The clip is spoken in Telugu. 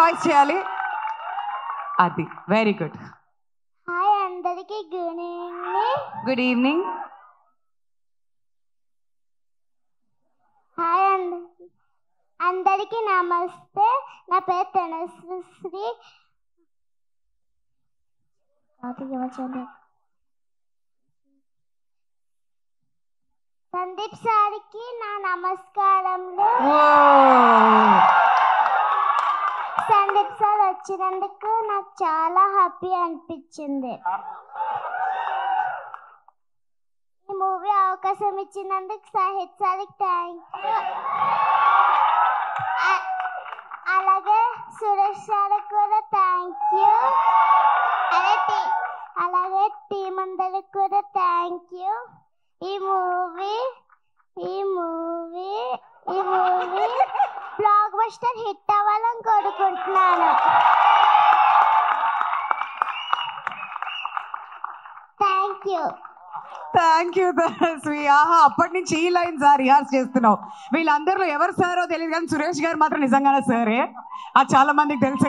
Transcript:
వాయిస్ చేయాలి. అది వెరీ గుడ్. హాయ్ అందరికి గుడ్ ఈవినింగ్. హాయ్ అందరికి నమస్తే. నా పేరు తనశ్రీ. సందీప్ సార్కి నా నమస్కారములు. సందీప్ సార్ వచ్చినందుకు నాకు చాలా హ్యాపీ అనిపించింది. ఈ మూవీ అవకాశం ఇచ్చినందుకు సాహిత్ సార్కి థ్యాంక్ యూ. అలాగే సురేష్ సార్కి కూడా థ్యాంక్ యూ. అలాగే టీం అందరికి కూడా థ్యాంక్ యూ. ఈ మూవీ బ్లాక్ బస్టర్ హిట్ అవ్వాలని కోరుకుంటున్నాను. Thank you. తనస్వి. ఆహా, అప్పటి నుంచి ఈ లైన్ సార్ రిహార్స్ చేస్తున్నావు. వీళ్ళందరిలో ఎవరు సారో తెలియదు కానీ సురేష్ గారు మాత్రం నిజంగానే సరే. అది చాలా మందికి తెలుసు.